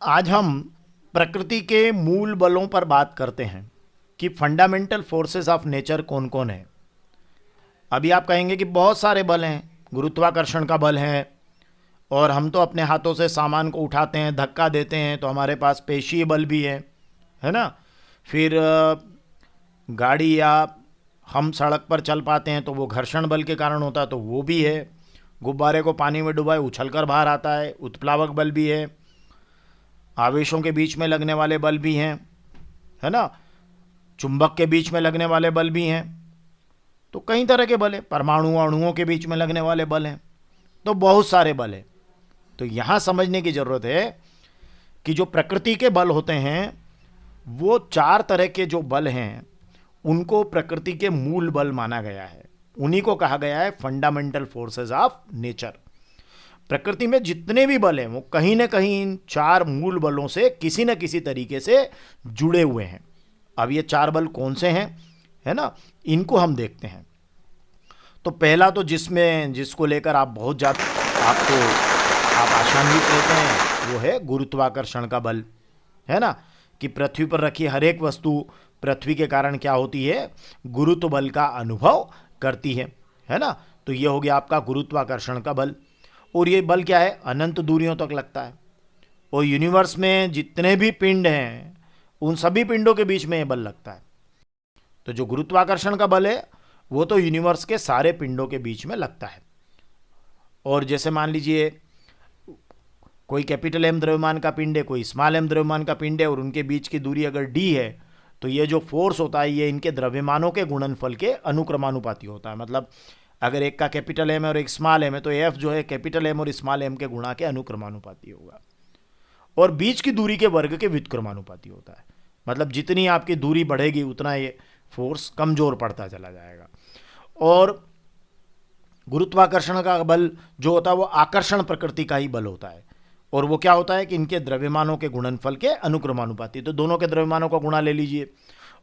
आज हम प्रकृति के मूल बलों पर बात करते हैं कि फंडामेंटल फोर्सेस ऑफ नेचर कौन कौन है। अभी आप कहेंगे कि बहुत सारे बल हैं, गुरुत्वाकर्षण का बल है, और हम तो अपने हाथों से सामान को उठाते हैं, धक्का देते हैं, तो हमारे पास पेशीय बल भी है ना। फिर गाड़ी या हम सड़क पर चल पाते हैं तो वो घर्षण बल के कारण होता है, तो वो भी है। गुब्बारे को पानी में डुबाए उछलकर बाहर आता है, उत्प्लावक बल भी है। आवेशों के बीच में लगने वाले बल भी हैं, है ना। चुंबक के बीच में लगने वाले बल भी हैं। तो कई तरह के बल हैं। परमाणु अणुओं के बीच में लगने वाले बल हैं। तो बहुत सारे बल हैं। तो यहाँ समझने की ज़रूरत है कि जो प्रकृति के बल होते हैं वो चार तरह के जो बल हैं उनको प्रकृति के मूल बल माना गया है। उन्हीं को कहा गया है फंडामेंटल फोर्सेस ऑफ नेचर। प्रकृति में जितने भी बल हैं वो कहीं ना कहीं इन चार मूल बलों से किसी न किसी तरीके से जुड़े हुए हैं। अब ये चार बल कौन से हैं, है ना, इनको हम देखते हैं। तो पहला तो जिसको लेकर आप बहुत ज़्यादा आप आशान्वित रहते हैं वो है गुरुत्वाकर्षण का बल, है ना। कि पृथ्वी पर रखी हर एक वस्तु पृथ्वी के कारण क्या होती है, गुरुत्व बल का अनुभव करती है ना। तो ये हो गया आपका गुरुत्वाकर्षण का बल। और ये बल क्या है, अनंत दूरियों तक लगता है। और यूनिवर्स में जितने भी पिंड हैं उन सभी पिंडों के बीच में ये बल लगता है। तो जो गुरुत्वाकर्षण का बल है वो तो यूनिवर्स के सारे पिंडों के बीच में लगता है। और जैसे मान लीजिए कोई कैपिटल एम द्रव्यमान का पिंड है, कोई स्मॉल एम द्रव्यमान का पिंड है, और उनके बीच की दूरी अगर डी है तो ये जो फोर्स होता है ये इनके द्रव्यमानों के गुणनफल के अनुक्रमानुपाती होता है। मतलब अगर एक का कैपिटल एम है और एक स्मॉल एम है तो एफ जो है कैपिटल एम और स्मॉल एम के गुणा के अनुक्रमानुपाती होगा। और बीच की दूरी के वर्ग के व्युत्क्रमानुपाती होता है। मतलब जितनी आपकी दूरी बढ़ेगी उतना ये फोर्स कमजोर पड़ता चला जाएगा। और गुरुत्वाकर्षण का बल जो होता है वो आकर्षण प्रकृति का ही बल होता है। और वो क्या होता है कि इनके द्रव्यमानों के गुणनफल के अनुक्रमानुपाती। तो दोनों के द्रव्यमानों का गुणा ले लीजिए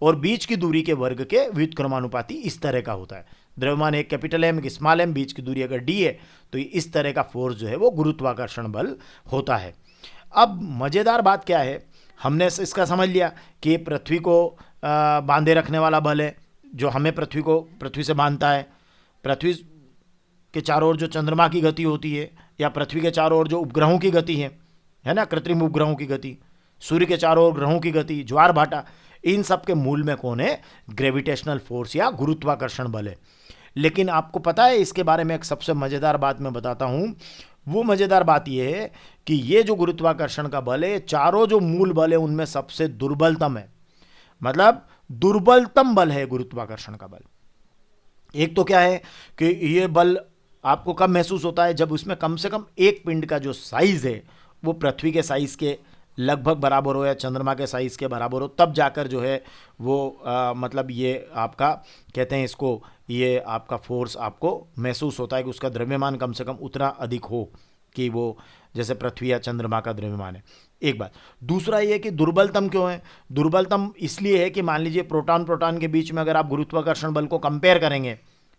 और बीच की दूरी के वर्ग के व्युत्क्रमानुपाती इस तरह का होता है। द्रव्यमान एक कैपिटल एम, एक स्मॉल एम, बीच की दूरी अगर डी है तो इस तरह का फोर्स जो है वो गुरुत्वाकर्षण बल होता है। अब मज़ेदार बात क्या है, हमने इसका समझ लिया कि पृथ्वी को बांधे रखने वाला बल है जो हमें पृथ्वी से बांधता है। पृथ्वी के चारों ओर जो चंद्रमा की गति होती है या पृथ्वी के चारों ओर जो उपग्रहों की गति है ना, कृत्रिम उपग्रहों की गति, सूर्य के चारों ओर ग्रहों की गति, ज्वार भाटा, इन सब के मूल में कौन है, ग्रेविटेशनल फोर्स या गुरुत्वाकर्षण बल है। लेकिन आपको पता है इसके बारे में एक सबसे मज़ेदार बात मैं बताता हूँ। वो मज़ेदार बात यह है कि ये जो गुरुत्वाकर्षण का बल है चारों जो मूल बल है उनमें सबसे दुर्बलतम है। मतलब दुर्बलतम बल है गुरुत्वाकर्षण का बल। एक तो क्या है कि ये बल आपको कब महसूस होता है, जब उसमें कम से कम एक पिंड का जो साइज़ है वो पृथ्वी के साइज़ के लगभग बराबर हो या चंद्रमा के साइज़ के बराबर हो, तब जाकर जो है वो मतलब ये आपका कहते हैं इसको, ये आपका फोर्स आपको महसूस होता है कि उसका द्रव्यमान कम से कम उतना अधिक हो कि वो जैसे पृथ्वी या चंद्रमा का द्रव्यमान है। एक बात। दूसरा ये कि दुर्बलतम क्यों है, दुर्बलतम इसलिए है कि मान लीजिए प्रोटॉन के बीच में अगर आप गुरुत्वाकर्षण बल को कंपेयर करेंगे,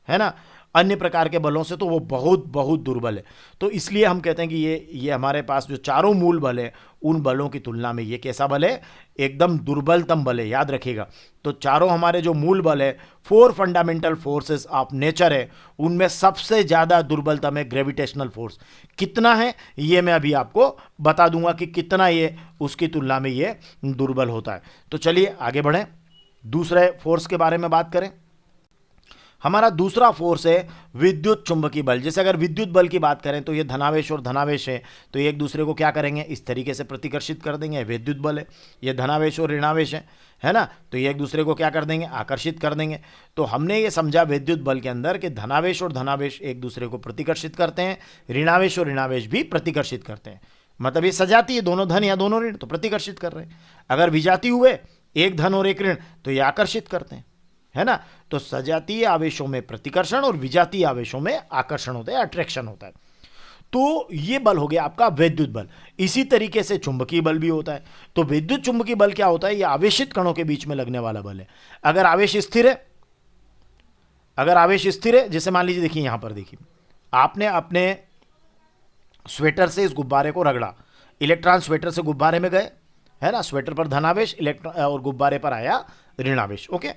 है ना, अन्य प्रकार के बलों से, तो वो बहुत बहुत दुर्बल है। तो इसलिए हम कहते हैं कि ये हमारे पास जो चारों मूल बल है उन बलों की तुलना में ये कैसा बल है, एकदम दुर्बलतम बल है। याद रखिएगा। तो चारों हमारे जो मूल बल है, 4 फंडामेंटल फोर्सेस ऑफ नेचर है, उनमें सबसे ज़्यादा दुर्बलतम है ग्रेविटेशनल फोर्स। कितना है ये मैं अभी आपको बता दूंगा कि कितना ये उसकी तुलना में ये दुर्बल होता है। तो चलिए आगे बढ़ें, दूसरे फोर्स के बारे में बात करें। हमारा दूसरा फोर्स है विद्युत चुंबकीय बल। जैसे अगर विद्युत बल की बात करें तो ये धनावेश और धनावेश है, तो ये एक दूसरे को क्या करेंगे, इस तरीके से प्रतिकर्षित कर देंगे, विद्युत बल है। ये धनावेश और ऋणावेश है ना, तो ये एक दूसरे को क्या कर देंगे, आकर्षित कर देंगे। तो हमने ये समझा विद्युत बल के अंदर कि धनावेश और धनावेश एक दूसरे को प्रतिकर्षित करते हैं, ऋणावेश और ऋणावेश भी प्रतिकर्षित करते हैं। मतलब ये सजाती है, दोनों धन या दोनों ऋण, तो प्रतिकर्षित कर रहे हैं। अगर विजातीय हुए, एक धन और एक ऋण, तो ये आकर्षित करते हैं, है ना। तो सजातीय आवेशों में प्रतिकर्षण और विजातीय आवेशों में आकर्षण होता है, अट्रैक्शन होता है। तो ये बल हो गया आपका विद्युत बल। इसी तरीके से चुंबकीय बल भी होता है। तो विद्युत चुंबकीय बल क्या होता है, ये आवेशित कणों के बीच में लगने वाला बल है। अगर आवेश स्थिर है, जैसे मान लीजिए, देखिए यहां पर देखिए, आपने अपने स्वेटर से इस गुब्बारे को रगड़ा, इलेक्ट्रॉन स्वेटर से गुब्बारे में गए, है ना, स्वेटर पर धनावेश इलेक्ट्रॉन और गुब्बारे पर आया ऋणावेश। ओके,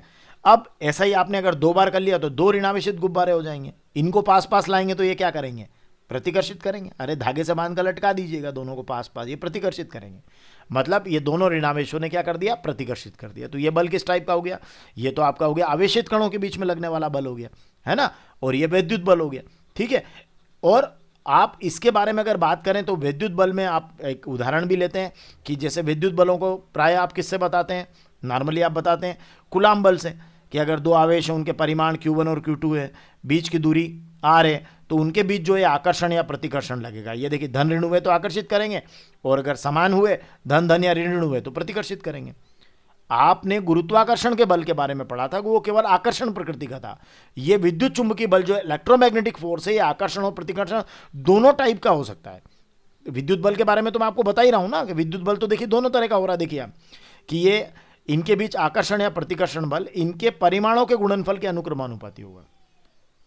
अब ऐसा ही आपने अगर 2 बार कर लिया तो 2 ऋणावेशित गुब्बारे हो जाएंगे। इनको पास पास लाएंगे तो ये क्या करेंगे, प्रतिकर्षित करेंगे। अरे धागे से बांध कर लटका दीजिएगा दोनों को पास पास, ये प्रतिकर्षित करेंगे। मतलब ये दोनों ऋणावेशों ने क्या कर दिया, प्रतिकर्षित कर दिया। तो ये बल किस टाइप का हो गया, ये तो आपका हो गया आवेशित कणों के बीच में लगने वाला बल हो गया, है ना, और ये विद्युत बल हो गया। ठीक है, और आप इसके बारे में अगर बात करें तो विद्युत बल में आप एक उदाहरण भी लेते हैं कि जैसे विद्युत बलों को प्राय आप किससे बताते हैं, नॉर्मली आप बताते हैं कूलाम बल से, कि अगर 2 आवेश हैं, उनके परिमाण Q1 और Q2 है, बीच की दूरी R है, तो उनके बीच जो है आकर्षण या प्रतिकर्षण लगेगा। ये देखिए धन ऋण हुए तो आकर्षित करेंगे, और अगर समान हुए धन धन या ऋण ऋण हुए तो प्रतिकर्षित करेंगे। आपने गुरुत्वाकर्षण के बल के बारे में पढ़ा था कि वो केवल आकर्षण प्रकृति का था। ये विद्युत चुंबकीय बल जो इलेक्ट्रोमैग्नेटिक फोर्स है, ये आकर्षण और प्रतिकर्षण दोनों टाइप का हो सकता है। विद्युत बल के बारे में तो मैं आपको बता ही रहा हूं ना कि विद्युत बल तो देखिए दोनों तरह का हो रहा है। देखिए आप कि ये इनके बीच आकर्षण या प्रतिकर्षण बल इनके परिमाणों के गुणनफल के अनुक्रमानुपाती होगा।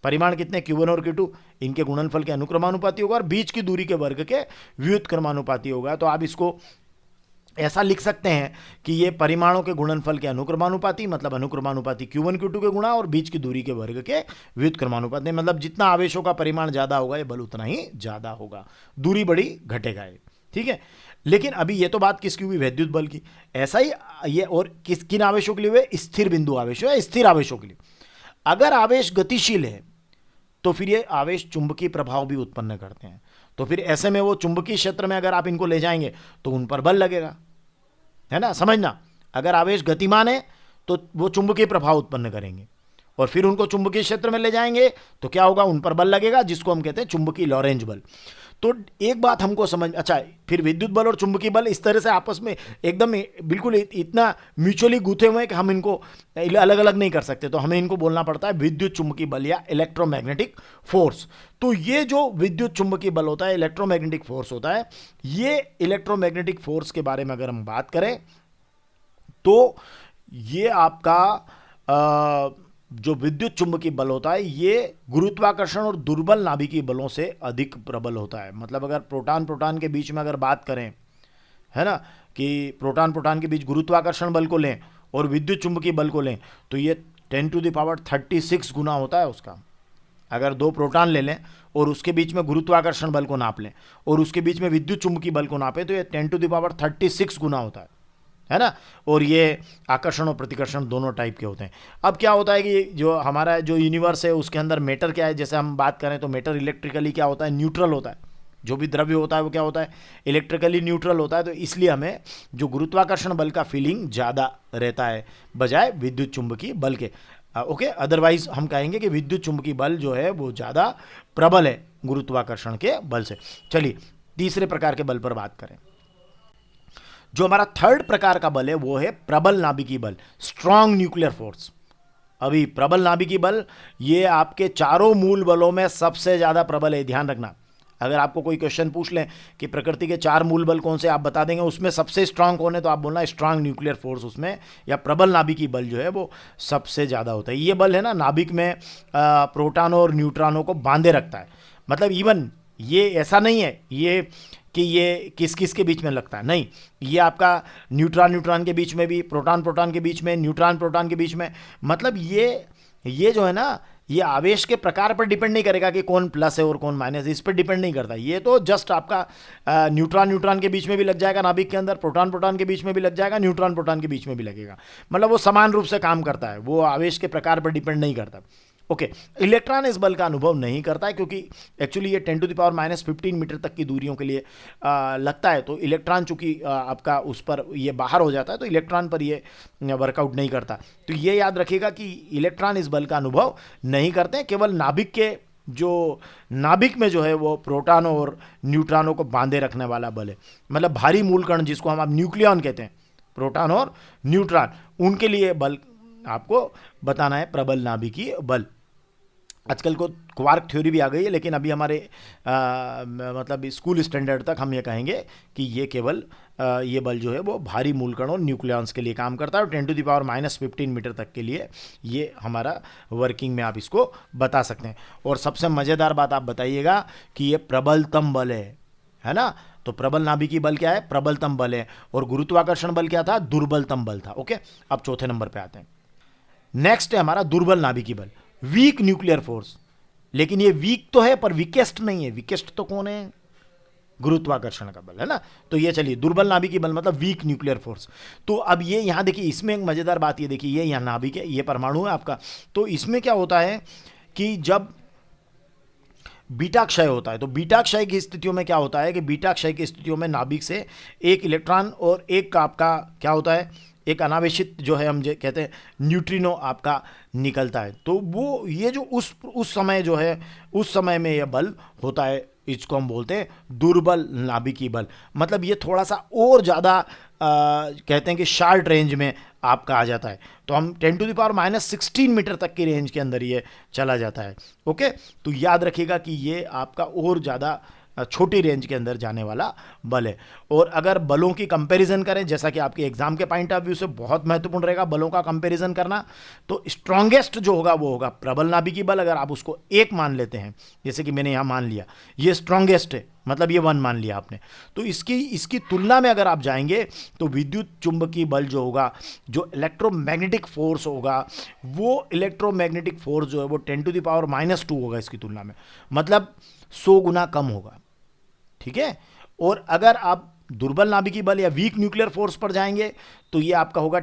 परिमाण कितने Q1 और Q2, इनके गुणनफल के अनुक्रमानुपाती होगा, और बीच की दूरी के वर्ग के व्युत्क्रमानुपाती होगा। तो आप इसको ऐसा लिख सकते हैं कि ये परिमाणों के गुणनफल के अनुक्रमानुपाती, मतलब अनुक्रमानुपाती Q1 Q2 के गुणा और बीच की दूरी के वर्ग के व्युत्क्रमानुपाती। मतलब जितना आवेशों का परिमाण ज़्यादा होगा ये बल उतना ही ज़्यादा होगा, दूरी बड़ी घटेगा ये। ठीक है, लेकिन अभी ये तो बात किसकी हुई, विद्युत बल की। ऐसा ही ये और किन आवेशों के लिए हुए, स्थिर बिंदु आवेश है, स्थिर आवेशों के लिए। अगर आवेश गतिशील है तो फिर ये आवेश चुंबकीय प्रभाव भी उत्पन्न करते हैं। तो फिर ऐसे में वो चुंबकीय क्षेत्र में अगर आप इनको ले जाएंगे तो उन पर बल लगेगा, है ना, समझना। अगर आवेश गतिमान है तो वो चुंबकीय प्रभाव उत्पन्न करेंगे, और फिर उनको चुंबकीय क्षेत्र में ले जाएंगे तो क्या होगा, उन पर बल लगेगा, जिसको हम कहते हैं चुंबकीय लॉरेंज बल। तो एक बात हमको समझ, अच्छा फिर विद्युत बल और चुंबकीय बल इस तरह से आपस में एकदम बिल्कुल इतना म्यूचुअली गुथे हुए हैं कि हम इनको अलग अलग नहीं कर सकते। तो हमें इनको बोलना पड़ता है विद्युत चुंबकीय बल या इलेक्ट्रोमैग्नेटिक फोर्स। तो ये जो विद्युत चुंबकीय बल होता है, इलेक्ट्रोमैग्नेटिक फोर्स होता है, ये इलेक्ट्रोमैग्नेटिक फोर्स के बारे में अगर हम बात करें तो ये आपका जो विद्युत चुंबकीय बल होता है ये गुरुत्वाकर्षण और दुर्बल नाभिकीय बलों से अधिक प्रबल होता है। मतलब अगर प्रोटॉन प्रोटॉन के बीच में अगर बात करें, है ना, कि प्रोटॉन प्रोटॉन के बीच गुरुत्वाकर्षण बल को लें और विद्युत चुंबकीय बल को लें तो ये 10⁻36 गुना होता है उसका। अगर 2 प्रोटॉन ले लें और उसके बीच में गुरुत्वाकर्षण बल को नाप लें और उसके बीच में विद्युत चुंबकीय बल को नापें तो ये 10⁻36 गुना होता है ना। और ये आकर्षण और प्रतिकर्षण दोनों टाइप के होते हैं। अब क्या होता है कि जो हमारा जो यूनिवर्स है उसके अंदर मैटर क्या है, जैसे हम बात करें तो मैटर इलेक्ट्रिकली क्या होता है, न्यूट्रल होता है। जो भी द्रव्य होता है वो क्या होता है, इलेक्ट्रिकली न्यूट्रल होता है। तो इसलिए हमें जो गुरुत्वाकर्षण बल का फीलिंग ज़्यादा रहता है बजाय विद्युत चुंबकीय बल के। ओके, अदरवाइज हम कहेंगे कि विद्युत चुंबकीय बल जो है वो ज़्यादा प्रबल है गुरुत्वाकर्षण के बल से। चलिए तीसरे प्रकार के बल पर बात करें। जो हमारा थर्ड प्रकार का बल है वो है प्रबल नाभिकीय बल, स्ट्रॉन्ग न्यूक्लियर फोर्स। अभी प्रबल नाभिकीय बल ये आपके चारों मूल बलों में सबसे ज़्यादा प्रबल है, ध्यान रखना। अगर आपको कोई क्वेश्चन पूछ लें कि प्रकृति के 4 मूल बल कौन से, आप बता देंगे उसमें सबसे स्ट्रांग कौन है, तो आप बोलना स्ट्रांग न्यूक्लियर फोर्स उसमें, या प्रबल नाभिकीय बल जो है वो सबसे ज़्यादा होता है। ये बल है ना नाभिक में प्रोटॉनों और न्यूट्रॉनों को बांधे रखता है। मतलब इवन ये ऐसा नहीं है ये कि ये किस किस के बीच में लगता है, नहीं, ये आपका न्यूट्रॉन न्यूट्रॉन के बीच में भी, प्रोटॉन प्रोटॉन के बीच में, न्यूट्रॉन प्रोटॉन के बीच में। मतलब ये जो है ना, ये आवेश के प्रकार पर डिपेंड नहीं करेगा कि कौन प्लस है और कौन माइनस, इस पर डिपेंड नहीं करता। ये तो जस्ट आपका न्यूट्रॉन न्यूट्रॉन के बीच में भी लग जाएगा नाभिक के अंदर, प्रोटॉन प्रोटॉन के बीच में भी लग जाएगा, न्यूट्रॉन प्रोटॉन के बीच में भी लगेगा। मतलब वो समान रूप से काम करता है, वो आवेश के प्रकार पर डिपेंड नहीं करता। ओके, इलेक्ट्रॉन इस बल का अनुभव नहीं करता है क्योंकि एक्चुअली ये 10⁻⁻15 मीटर तक की दूरियों के लिए लगता है। तो इलेक्ट्रॉन चूंकि आपका उस पर ये बाहर हो जाता है तो इलेक्ट्रॉन पर ये वर्कआउट नहीं करता। तो ये याद रखिएगा कि इलेक्ट्रॉन इस बल का अनुभव नहीं करते हैं। केवल नाभिक के जो नाभिक में जो है वो प्रोटॉनों और न्यूट्रॉनों को बांधे रखने वाला बल है। मतलब भारी मूलकण जिसको हम न्यूक्लियॉन कहते हैं, प्रोटॉन और न्यूट्रॉन, उनके लिए बल आपको बताना है प्रबल नाभिकीय बल। आजकल को क्वार्क थ्योरी भी आ गई है, लेकिन अभी हमारे मतलब स्कूल स्टैंडर्ड तक हम ये कहेंगे कि ये केवल ये बल जो है वो भारी मूलकणों न्यूक्लियॉन्स के लिए काम करता है। और 10⁻⁻15 मीटर तक के लिए ये हमारा वर्किंग में आप इसको बता सकते हैं। और सबसे मज़ेदार बात आप बताइएगा कि ये प्रबलतम बल है ना। तो प्रबल नाभिकीय बल क्या है? प्रबलतम बल है। और गुरुत्वाकर्षण बल क्या था? दुर्बलतम बल था। ओके, अब चौथे नंबर पे आते हैं। नेक्स्ट है हमारा दुर्बल नाभिकीय बल, वीक न्यूक्लियर फोर्स। लेकिन ये वीक तो है पर वीकेस्ट नहीं है। वीकेस्ट तो कौन है? गुरुत्वाकर्षण का बल है ना। तो ये चलिए, दुर्बल नाभिकीय बल मतलब वीक न्यूक्लियर फोर्स। तो अब ये यहां देखिए, इसमें एक मजेदार बात ये देखिए, ये यहां नाभिक है, ये परमाणु है आपका। तो इसमें क्या होता है कि जब बीटा क्षय होता है, तो बीटा क्षय की स्थितियों में क्या होता है कि बीटा क्षय की स्थितियों में नाभिक से एक इलेक्ट्रॉन और एक का आपका क्या होता है, एक अनावेशित जो है हम कहते हैं न्यूट्रिनो आपका निकलता है। तो वो ये जो उस समय जो है, उस समय में यह बल होता है, इसको हम बोलते हैं दुर्बल नाभिकीय बल। मतलब ये थोड़ा सा और ज़्यादा कहते हैं कि शार्ट रेंज में आपका आ जाता है। तो हम 10⁻16 मीटर तक की रेंज के अंदर ये चला जाता है। ओके, तो याद रखिएगा कि ये आपका और ज़्यादा छोटी रेंज के अंदर जाने वाला बल है। और अगर बलों की कंपैरिजन करें, जैसा कि आपके एग्जाम के पॉइंट ऑफ व्यू से बहुत महत्वपूर्ण रहेगा बलों का कंपैरिजन करना, तो स्ट्रांगेस्ट जो होगा वो होगा प्रबल नाभिकीय बल। अगर आप उसको 1 मान लेते हैं, जैसे कि मैंने यहाँ मान लिया ये स्ट्रांगेस्ट है, मतलब ये 1 मान लिया आपने, तो इसकी तुलना में अगर आप जाएंगे तो विद्युत चुंबकीय बल जो होगा, जो इलेक्ट्रोमैग्नेटिक फोर्स होगा, वो इलेक्ट्रोमैग्नेटिक फोर्स जो है वो 10⁻⁻² होगा इसकी तुलना में, मतलब 100 गुना कम होगा। ठीक है। और अगर आप दुर्बल नाभिकीय बल या वीक न्यूक्लियर फोर्स पर जाएंगे तो ये आपका होगा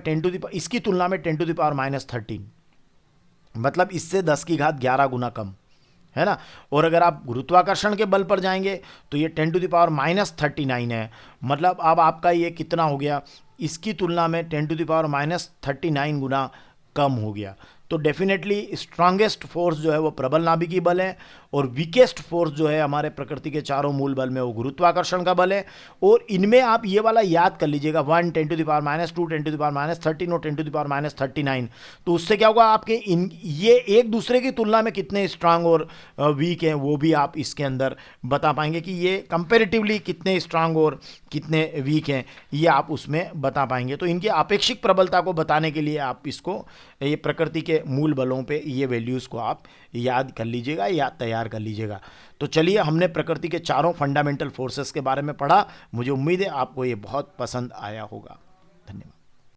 इसकी तुलना में 10⁻13, मतलब इससे 10⁻11 गुना कम, है ना। और अगर आप गुरुत्वाकर्षण के बल पर जाएंगे तो ये 10⁻39 है, मतलब अब आपका ये कितना हो गया, इसकी तुलना में 10⁻39 गुना कम हो गया। तो डेफिनेटली स्ट्रांगेस्ट फोर्स जो है वो प्रबल नाभिकीय बल है, और वीकेस्ट फोर्स जो है हमारे प्रकृति के चारों मूल बल में वो गुरुत्वाकर्षण का बल है। और इनमें आप ये वाला याद कर लीजिएगा 1 10⁻², 10⁻13 और 10⁻39। तो उससे क्या होगा, आपके ये एक दूसरे की तुलना में कितने स्ट्रांग और वीक हैं वो भी आप इसके अंदर बता पाएंगे कि ये कंपेरेटिवली कितने स्ट्रांग और कितने वीक हैं, ये आप उसमें बता पाएंगे। तो इनकी आपेक्षिक प्रबलता को बताने के लिए आप इसको, ये प्रकृति के मूल बलों पे ये वैल्यूज़ को आप याद कर लीजिएगा या तैयार कर लीजिएगा। तो चलिए, हमने प्रकृति के चारों फंडामेंटल फोर्सेस के बारे में पढ़ा। मुझे उम्मीद है आपको ये बहुत पसंद आया होगा। धन्यवाद।